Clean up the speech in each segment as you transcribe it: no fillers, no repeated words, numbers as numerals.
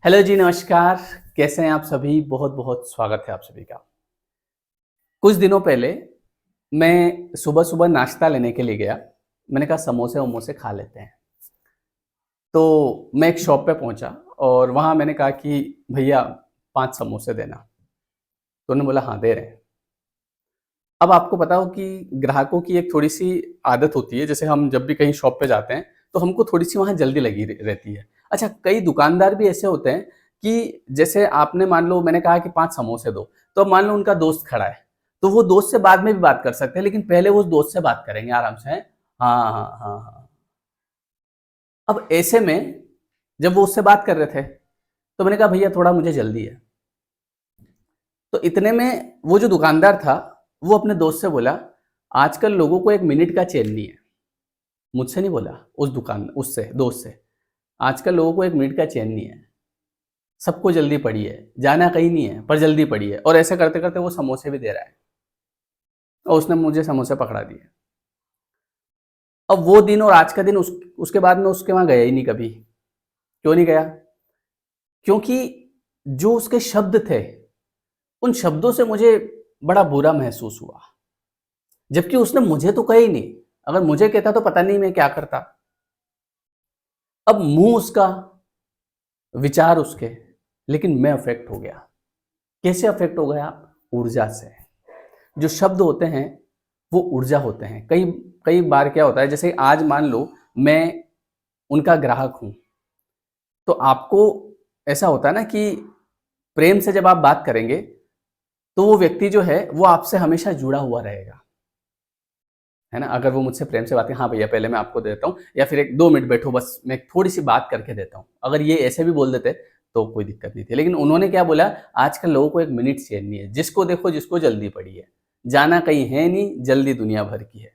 Hello जी, नमस्कार। कैसे हैं आप सभी? बहुत बहुत स्वागत है आप सभी का। कुछ दिनों पहले मैं सुबह-सुबह नाश्ता लेने के लिए गया। मैंने कहा समोसे-वमोसे खा लेते हैं। तो मैं एक शॉप पे पहुँचा और वहाँ मैंने कहा कि भैया 5 समोसे देना। तो उन्होंने बोला हाँ, दे रहे हैं। अब आपको पता हो कि ग्राहकों की एक थोड़ी-सी आदत होती है, जैसे हम जब भी कहीं शॉप पे जाते हैं, तो हमको थोड़ी-सी वहाँ जल्दी लगी रहती है। अच्छा, कई दुकानदार भी ऐसे होते हैं कि जैसे आपने मान लो मैंने कहा कि 5 समोसे दो, तो अब मान लो उनका दोस्त खड़ा है, तो वो दोस्त से बाद में भी बात कर सकते हैं, लेकिन पहले वो उस दोस्त से बात करेंगे आराम से, हैं? हाँ, हाँ, हाँ, हाँ। अब ऐसे में जब वो उससे बात कर रहे थे, तो मैंने कहा भैया थोड़ा मुझे जल्दी है। तो इतने में वो जो दुकानदार था, वो अपने दोस्त से बोला, आजकल लोगों को 1 मिनट का चैन नहीं है। मुझसे नहीं बोला, उस दुकान उससे दोस्त से। आजकल लोगों को 1 मिनट का चैन नहीं है। सबको जल्दी पड़ी है, जाना कहीं नहीं है, पर जल्दी पड़ी है और ऐसे करते-करते वो समोसे भी दे रहा है और उसने मुझे समोसे पकड़ा दिए। अब वो दिन और आज का दिन उसके बाद मैं उसके वहाँ गया ही नहीं कभी। क्यों नहीं गया? क्योंकि जो उसके शब्द थे, उन शब्दों से मुझे बड़ा बुरा महसूस हुआ। जबकि उसने मुझे तो कहा ही नहीं। अगर मुझे कहता तो पता नहीं मैं क्या करता। अब मुँह उसका, विचार उसके, लेकिन मैं अफ़ेक्ट हो गया। कैसे अफ़ेक्ट हो गया? ऊर्जा से। जो शब्द होते हैं, वो ऊर्जा होते हैं। कई कई बार क्या होता है, जैसे आज मान लो मैं उनका ग्राहक हूँ, तो आपको ऐसा होता है ना कि प्रेम से जब आप बात करेंगे, तो वो व्यक्ति जो है, वो आपसे हमेशा जुड़ा हुआ रहेगा। है ना? अगर वो मुझसे प्रेम से बात करें, हाँ भैया पहले मैं आपको दे देता हूँ या फिर 1-2 मिनट बैठो बस मैं थोड़ी-सी बात करके देता हूँ। अगर ये ऐसे भी बोल देते तो कोई दिक्कत नहीं थी। लेकिन उन्होंने क्या बोला, आजकल लोगों को 1 मिनट चैन नहीं है। जिसको देखो जिसको जल्दी पड़ी है। जाना कहीं है नहीं, जल्दी दुनिया भर की है।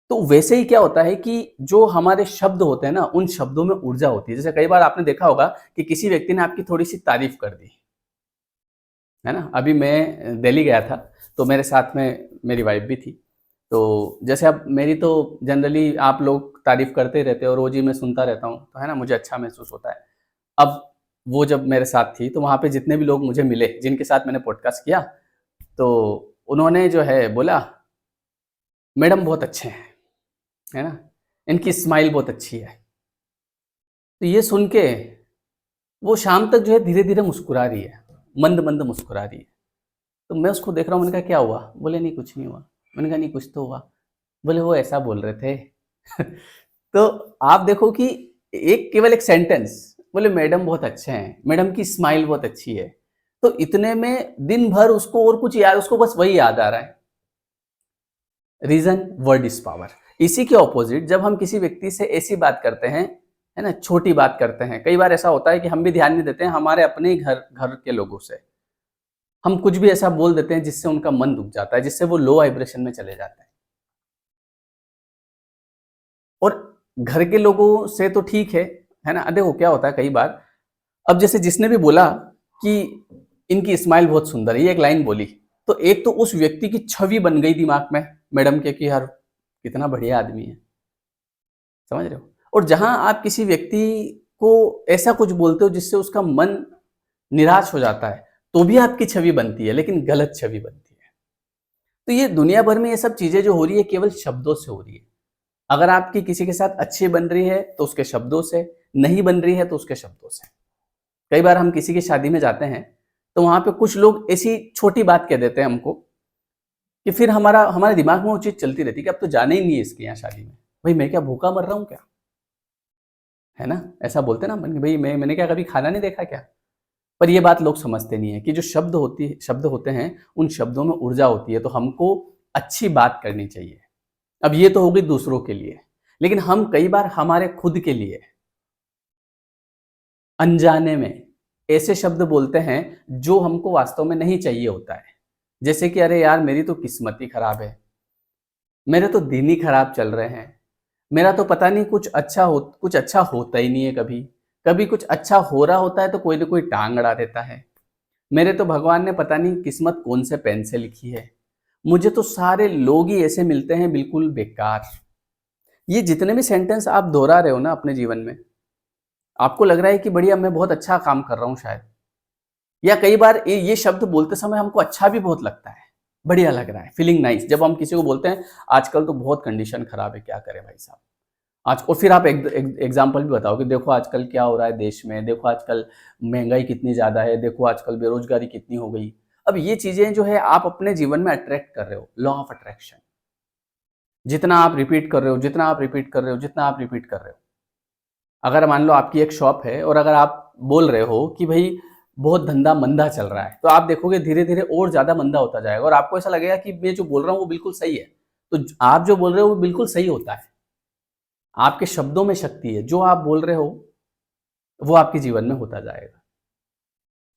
तो वैसे ही क्या होता है कि जो हमारे शब्द होते हैं ना, उन शब्दों में ऊर्जा होती है। जैसे कई बार आपने देखा होगा कि किसी व्यक्ति ने आपकी थोड़ी-सी तारीफ़ कर दी। है ना? अभी मैं दिल्ली गया था, तो मेरे साथ में मेरी वाइफ़ भी थी। तो जैसे अब मेरी तो जनरली आप लोग तारीफ़ करते ही रहते हो, रोज़ ही मैं सुनता रहता हूँ, तो है ना? मुझे अच्छा महसूस होता है। अब वो जब मेरे साथ थी, तो वहाँ पे जितने भी लोग मुझे मिले, जिनके साथ मैंने पॉडकास्ट किया, तो उन्होंने जो है बोला, "मैडम बहुत अच्छे हैं।" है ना? "इनकी स्माइल बहुत अच्छी है।" तो ये सुन के वो शाम तक जो है धीरे-धीरे मुस्कुरा रही है, मंद-मंद मुस्कुरा रही है। तो मैं उसको देख रहा हूँ, मैंने कहा क्या हुआ? बोले नहीं कुछ नहीं हुआ। मैंने कहा नहीं कुछ तो हुआ। बोले वो ऐसा बोल रहे थे। तो आप देखो कि एक केवल एक सेंटेंस, बोले मैडम बहुत अच्छे हैं, मैडम की स्माइल बहुत अच्छी है। तो इतने में दिन भर उसको और कुछ याद, उसको बस वही याद आ रहा है। Reason word is power. इसी के ऑपोज़िट जब हम किसी व्यक्ति से ऐसी बात करते हैं, है ना? छोटी बात करते हैं, कई बार ऐसा होता है कि हम भी ध्यान नहीं देते हैं हमारे अपने ही घर घर के लोगों से। हम कुछ भी ऐसा बोल देते हैं जिससे उनका मन दुःख जाता है, जिससे वो लो वाइब्रेशन में चले जाते हैं। और घर के लोगों से तो ठीक है ना? देखो क्या होता है कई बार, अब जैसे जिसने भी बोला कि इनकी स्माइल बहुत सुंदर है, ये एक लाइन बोली, तो एक तो उस व्यक्ति की छवि बन गई दिमाग में मैडम के कि यार कितना बढ़िया आदमी है। समझ रहे हो? और जहाँ आप किसी व्यक्ति को ऐसा कुछ बोलते हो जिससे उसका मन निराश हो जाता है, तो भी आपकी छवि बनती है, लेकिन गलत छवि बनती है। तो ये दुनिया भर में ये सब चीज़ें जो हो रही है केवल शब्दों से हो रही है। अगर आपकी किसी के साथ अच्छी बन रही है तो उसके शब्दों से, नहीं बन रही है तो उसके शब्दों से। कई बार हम किसी की शादी में जाते हैं, तो वहाँ पे कुछ लोग ऐसी छोटी बात कह देते हैं हमको कि फिर हमारे दिमाग में वो चीज़ चलती रहती है कि अब तो जाना ही नहीं है इसके यहाँ शादी में। भई मैं क्या भूखा मर रहा हूँ क्या? है ना? ऐसा बोलते हैं ना मन भई मैंने क्या कभी खाना नहीं देखा क्या? पर ये बात लोग समझते नहीं है कि जो शब्द होते हैं, उन शब्दों में ऊर्जा होती है, तो हमको अच्छी बात करनी चाहिए। अब ये तो हो गई दूसरों के लिए, लेकिन हम कई बार हमारे खुद के लिए अनजाने में ऐसे शब्द बोलते हैं जो हमको वास्तव में नहीं चाहिए होता है। जैसे कि अरे यार मेरी तो किस्मत ही खराब है, मेरे तो दिन ही खराब चल रहे हैं, मेरा तो पता नहीं कुछ अच्छा होता ही नहीं है कभी। कभी कुछ अच्छा हो रहा होता है तो कोई न कोई टांग अड़ा देता है। मेरे तो भगवान ने पता नहीं किस्मत कौन से पेन से लिखी है। मुझे तो सारे लोग ही ऐसे मिलते हैं बिल्कुल बेकार। ये जितने भी सेंटेंस आप दोहरा रहे हो ना अपने जीवन में, आपको लग रहा है कि बढ़िया मैं बहुत अच्छा काम कर रहा हूँ शायद, या कई बार ये शब्द बोलते समय हमको अच्छा भी बहुत लगता है, बढ़िया लग रहा है, फीलिंग नाइस। जब हम किसी को बोलते हैं आजकल तो बहुत कंडीशन खराब है, क्या करें भाई साहब आज, और फिर आप एग्जाम्पल भी बताओ कि देखो आजकल क्या हो रहा है देश में, देखो आजकल महंगाई कितनी ज़्यादा है, देखो आजकल बेरोजगारी कितनी हो गई। अब ये चीज़ें जो है आप अपने जीवन में अट्रैक्ट कर रहे हो, लॉ ऑफ अट्रैक्शन। जितना आप रिपीट कर रहे हो, जितना आप रिपीट कर रहे हो, जितना आप रिपीट कर रहे हो, अगर मान लो आपकी एक शॉप है और अगर आप बोल रहे हो कि भाई बहुत धंधा मंदा चल रहा है, तो आप देखोगे धीरे धीरे और ज़्यादा मंदा होता जाएगा और आपको ऐसा लगेगा कि मैं जो बोल रहा हूँ वो बिल्कुल सही है। तो आप जो बोल रहे हो वो बिल्कुल सही होता है। आपके शब्दों में शक्ति है, जो आप बोल रहे हो वो आपके जीवन में होता जाएगा।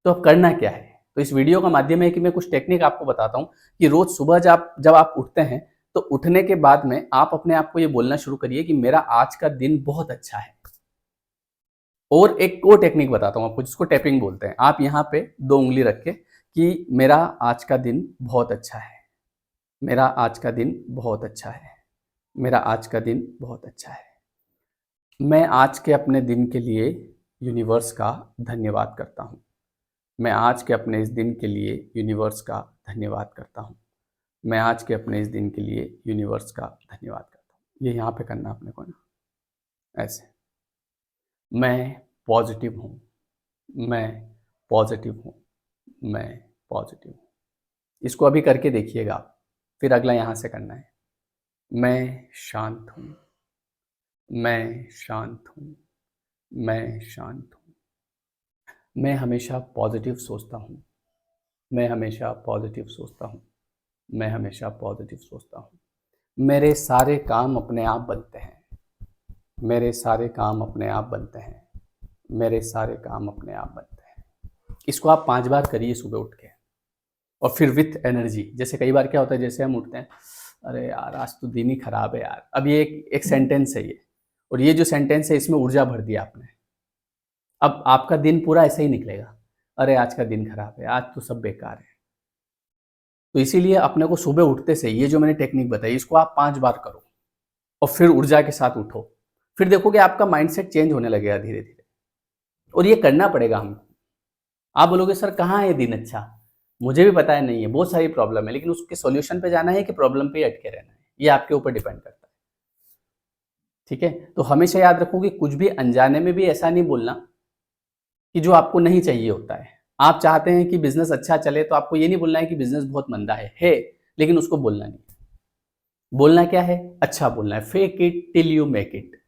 तो अब करना क्या है? तो इस वीडियो का माध्यम है कि मैं कुछ टेक्निक आपको बताता हूँ कि रोज सुबह जब आप उठते हैं तो उठने के बाद में आप अपने आप को ये बोलना शुरू करिए कि मेरा आज का दिन बहुत अच्छा है। और एक और टेक्निक बताता हूँ आपको जिसको टैपिंग बोलते हैं। आप यहाँ पे 2 उंगली रख के कि मेरा आज का दिन बहुत अच्छा है, मेरा आज का दिन बहुत अच्छा है, मेरा आज का दिन बहुत अच्छा है। मैं आज के अपने दिन के लिए यूनिवर्स का धन्यवाद करता हूँ। मैं आज के अपने इस दिन के लिए यूनिवर्स का धन्यवाद करता हूँ। मैं आज के अपने इस दिन के लिए यूनिवर्स का धन्यवाद करता हूँ। ये यहाँ पे करना अपने को ना, ऐसे। मैं पॉजिटिव हूँ, मैं पॉजिटिव हूँ, मैं पॉजिटिव हूँ। इसको अभी करके देखिएगा आप। फिर अगला यहाँ से करना है, मैं शांत हूँ, मैं शांत हूँ, मैं शांत हूँ। मैं हमेशा पॉजिटिव सोचता हूँ, मैं हमेशा पॉजिटिव सोचता हूँ, मैं हमेशा पॉजिटिव सोचता हूँ। मेरे सारे काम अपने आप बनते हैं, मेरे सारे काम अपने आप बनते हैं, मेरे सारे काम अपने आप बनते हैं। इसको आप 5 बार करिए सुबह उठ के, और फिर विथ एनर्जी। जैसे कई बार क्या होता है, जैसे हम उठते हैं, अरे यार आज तो दिन ही खराब है यार। अब ये एक सेंटेंस है ये, और ये जो सेंटेंस है इसमें ऊर्जा भर दिया आपने। अब आपका दिन पूरा ऐसे ही निकलेगा, अरे आज का दिन खराब है, आज तो सब बेकार है। तो इसीलिए अपने को सुबह उठते से ये जो मैंने टेक्निक बताई इसको आप 5 बार करो और फिर ऊर्जा के साथ उठो। फिर देखोगे आपका माइंडसेट चेंज होने लगेगा धीरे धीरे, और ये करना पड़ेगा हमको। आप बोलोगे सर कहाँ है दिन अच्छा, मुझे भी पता है नहीं है, बहुत सारी प्रॉब्लम है, लेकिन उसके सॉल्यूशन पे जाना है कि प्रॉब्लम पे ही अटके रहना है, ये आपके ऊपर डिपेंड करता है। ठीक है, तो हमेशा याद रखो कि कुछ भी अनजाने में भी ऐसा नहीं बोलना कि जो आपको नहीं चाहिए होता है। आप चाहते हैं कि बिजनेस अच्छा चले तो आपको ये नहीं बोलना है कि बिजनेस बहुत मंदा है, लेकिन उसको बोलना नहीं। बोलना क्या है, अच्छा बोलना है। Fake it till you make it.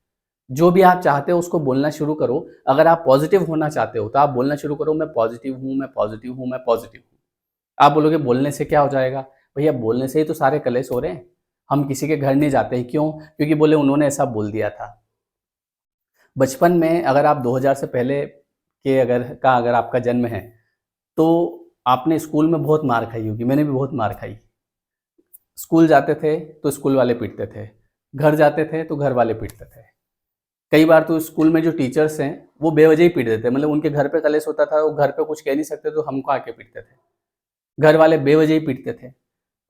जो भी आप चाहते हो उसको बोलना शुरू करो। अगर आप पॉजिटिव होना चाहते हो तो आप बोलना शुरू करो, मैं पॉजिटिव हूँ, मैं पॉजिटिव हूँ, मैं पॉजिटिव हूँ। आप बोलोगे बोलने से क्या हो जाएगा, भैया बोलने से ही तो सारे कलेश हो रहे हैं। हम किसी के घर नहीं जाते हैं, क्यों? क्योंकि बोले उन्होंने ऐसा बोल दिया था। बचपन में अगर आप 2000 से पहले के अगर आपका जन्म है तो आपने स्कूल में बहुत मार खाई होगी, मैंने भी बहुत मार खाई। स्कूल जाते थे तो स्कूल वाले पीटते थे, घर जाते थे तो घर वाले पीटते थे। कई बार तो स्कूल में जो टीचर्स हैं वो बेवजह ही पीट देते, मतलब उनके घर पे कलेश होता था, वो घर पे कुछ कह नहीं सकते तो हमको आके पीटते थे। घर वाले बेवजह ही पीटते थे।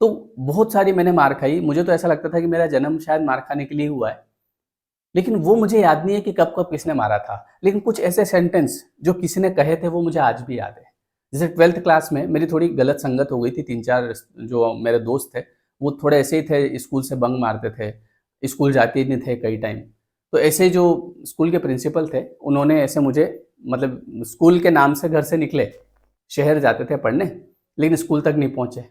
तो बहुत सारी मैंने मार खाई। मुझे तो ऐसा लगता था कि मेरा जन्म शायद मार खाने के लिए हुआ है, लेकिन वो मुझे याद नहीं है कि कब कब किसने मारा था। लेकिन कुछ ऐसे सेंटेंस जो किसी ने कहे थे वो मुझे आज भी याद है। जैसे 12th क्लास में मेरी थोड़ी गलत संगत हो गई थी। 3-4 जो मेरे दोस्त थे वो थोड़े ऐसे ही थे, स्कूल से बंक मारते थे, स्कूल जाते ही नहीं थे कई टाइम। तो ऐसे जो स्कूल के प्रिंसिपल थे उन्होंने ऐसे मुझे, मतलब स्कूल के नाम से घर से निकले, शहर जाते थे पढ़ने, लेकिन स्कूल तक नहीं पहुँचे।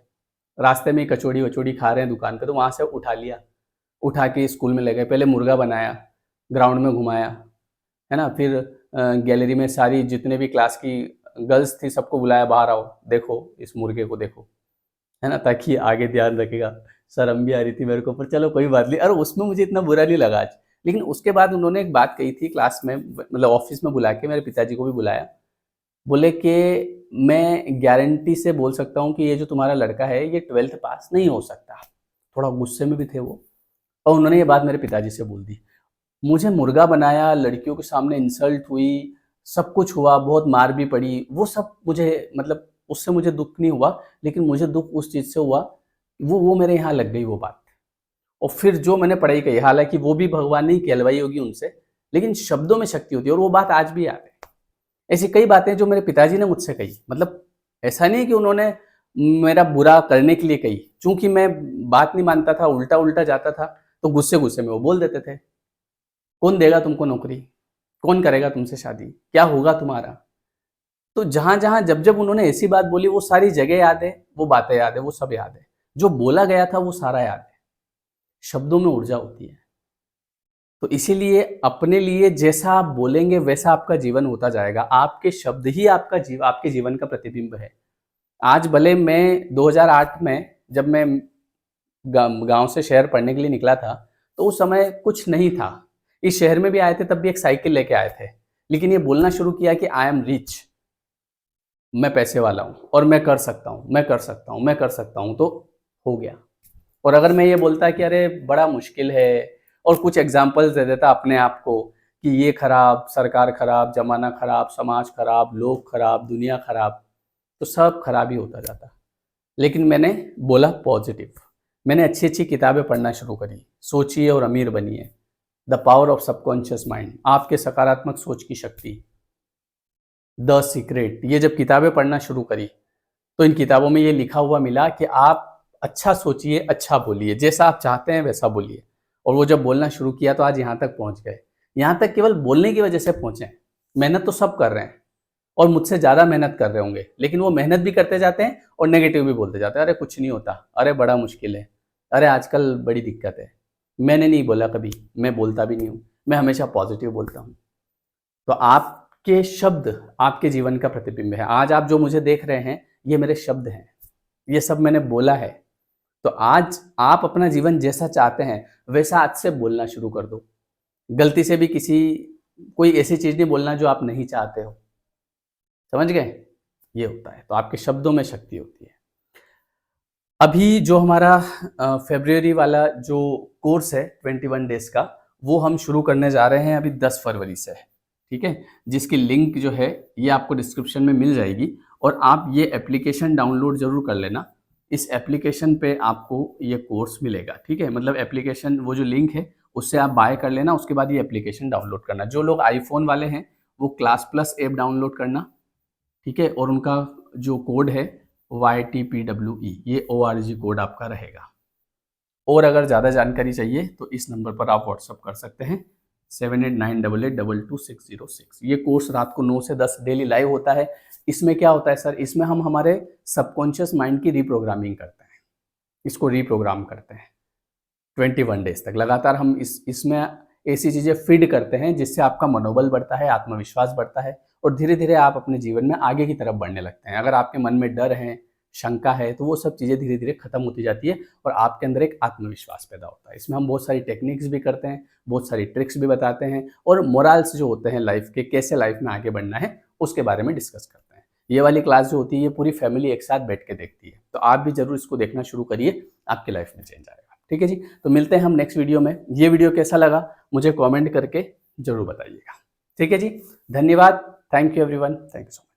रास्ते में ही कचौड़ी वचौड़ी खा रहे हैं दुकान पे, तो वहाँ से उठा लिया, उठा के स्कूल में ले गए। पहले मुर्गा बनाया, ग्राउंड में घुमाया, है ना। फिर गैलरी में सारी जितने भी क्लास की गर्ल्स थी सबको बुलाया, बाहर आओ, देखो इस मुर्गे को देखो, है ना, ताकि आगे ध्यान रखेगा। शर्म भी आ रही थी मेरे को, पर चलो कोई बात नहीं। और उसमें मुझे इतना बुरा नहीं लगा आज। लेकिन उसके बाद उन्होंने एक बात कही थी क्लास में, मतलब ऑफिस में बुला के, मेरे पिताजी को भी बुलाया। बोले कि मैं गारंटी से बोल सकता हूँ कि ये जो तुम्हारा लड़का है ये 12th पास नहीं हो सकता। थोड़ा गुस्से में भी थे वो, और उन्होंने ये बात मेरे पिताजी से बोल दी। मुझे मुर्गा बनाया, लड़कियों के सामने इंसल्ट हुई, सब कुछ हुआ, बहुत मार भी पड़ी। वो सब मुझे, मतलब उससे मुझे दुःख नहीं हुआ, लेकिन मुझे दुःख उस चीज़ से हुआ, वो मेरे यहाँ लग गई वो बात। और फिर जो मैंने पढ़ाई कही, हालाँकि वो भी भगवान ने ही कहलवाई होगी उनसे, लेकिन शब्दों में शक्ति होती है और वो बात आज भी याद है। ऐसी कई बातें जो मेरे पिताजी ने मुझसे कही, मतलब ऐसा नहीं कि उन्होंने मेरा बुरा करने के लिए कही, चूंकि मैं बात नहीं मानता था, उल्टा उल्टा जाता था, तो गुस्से गुस्से में वो बोल देते थे, कौन देगा तुमको नौकरी, कौन करेगा तुमसे शादी, क्या होगा तुम्हारा। तो जहां जहां जब जब उन्होंने ऐसी बात बोली, वो सारी जगह याद है, वो बातें याद है, वो सब याद है, जो बोला गया था वो सारा याद है। शब्दों में ऊर्जा होती है। तो इसीलिए अपने लिए जैसा आप बोलेंगे वैसा आपका जीवन होता जाएगा। आपके शब्द ही आपके जीवन का प्रतिबिंब है। आज भले मैं 2008 में, जब मैं गांव से शहर पढ़ने के लिए निकला था, तो उस समय कुछ नहीं था। इस शहर में भी आए थे तब भी एक साइकिल लेके आए थे, लेकिन ये बोलना शुरू किया कि आई एम रिच, मैं पैसे वाला हूँ और मैं कर सकता हूँ, मैं कर सकता हूँ, मैं कर सकता हूँ, तो हो गया। और अगर मैं ये बोलता कि अरे बड़ा मुश्किल है और कुछ एग्जाम्पल्स दे देता अपने आप को कि ये खराब, सरकार खराब, जमाना खराब, समाज खराब, लोग खराब, दुनिया खराब, तो सब खराब ही होता जाता। लेकिन मैंने बोला पॉजिटिव। मैंने अच्छी अच्छी किताबें पढ़ना शुरू करी, सोचिए और अमीर बनिए, the power of subconscious mind, आपके सकारात्मक सोच की शक्ति, द सीक्रेट, ये जब किताबें पढ़ना शुरू करी तो इन किताबों में ये लिखा हुआ मिला कि आप अच्छा सोचिए, अच्छा बोलिए, जैसा आप चाहते हैं वैसा बोलिए। और वो जब बोलना शुरू किया तो आज यहाँ तक पहुँच गए। यहाँ तक केवल बोलने की वजह से पहुँचे। मेहनत तो सब कर रहे हैं और मुझसे ज़्यादा मेहनत कर रहे होंगे, लेकिन वो मेहनत भी करते जाते हैं और नेगेटिव भी बोलते जाते हैं, अरे कुछ नहीं होता, अरे बड़ा मुश्किल है, अरे आजकल बड़ी दिक्कत है। मैंने नहीं बोला कभी, मैं बोलता भी नहीं हूँ, मैं हमेशा पॉजिटिव बोलता हूँ। तो आपके शब्द आपके जीवन का प्रतिबिंब है। आज आप जो मुझे देख रहे हैं, ये मेरे शब्द हैं, ये सब मैंने बोला है। तो आज आप अपना जीवन जैसा चाहते हैं वैसा आज से बोलना शुरू कर दो। गलती से भी कोई ऐसी चीज नहीं बोलना जो आप नहीं चाहते हो। समझ गए? ये होता है। तो आपके शब्दों में शक्ति होती है। अभी जो हमारा फरवरी वाला जो कोर्स है 21 डेज का, वो हम शुरू करने जा रहे हैं अभी 10 फरवरी से, ठीक है, जिसकी लिंक जो है ये आपको डिस्क्रिप्शन में मिल जाएगी। और आप ये एप्लीकेशन डाउनलोड जरूर कर लेना। इस एप्लीकेशन पे आपको ये कोर्स मिलेगा, ठीक है, मतलब एप्लीकेशन, वो जो लिंक है उससे आप बाय कर लेना, उसके बाद ये एप्लीकेशन डाउनलोड करना। जो लोग आईफोन वाले हैं वो क्लास प्लस ऐप डाउनलोड करना, ठीक है, और उनका जो कोड है YTPWE, ये ORG कोड आपका रहेगा। और अगर ज़्यादा जानकारी चाहिए तो इस नंबर पर आप व्हाट्सअप कर सकते हैं 789888226006। ये कोर्स रात को 9 से 10 डेली लाइव होता है। इसमें क्या होता है सर, इसमें हम हमारे सबकॉन्शियस माइंड की रीप्रोग्रामिंग करते हैं, इसको रीप्रोग्राम करते हैं 21 डेज तक लगातार। हम इसमें ऐसी चीज़ें फीड करते हैं जिससे आपका मनोबल बढ़ता है, आत्मविश्वास बढ़ता है और धीरे धीरे आप अपने जीवन में आगे की तरफ बढ़ने लगते हैं। अगर आपके मन में डर है, शंका है, तो वो सब चीज़ें धीरे धीरे खत्म होती जाती है और आपके अंदर एक आत्मविश्वास पैदा होता है। इसमें हम बहुत सारी टेक्निक्स भी करते हैं, बहुत सारी ट्रिक्स भी बताते हैं और मोरल्स जो होते हैं लाइफ के, कैसे लाइफ में आगे बढ़ना है, उसके बारे में डिस्कस करते हैं। ये वाली क्लास जो होती है ये पूरी फैमिली एक साथ बैठ के देखती है। तो आप भी जरूर इसको देखना शुरू करिए, आपकी लाइफ में चेंज आएगा। ठीक है जी, तो मिलते हैं हम नेक्स्ट वीडियो में। ये वीडियो कैसा लगा मुझे कमेंट करके जरूर बताइएगा। ठीक है जी, धन्यवाद, thank you everyone, thank you so much.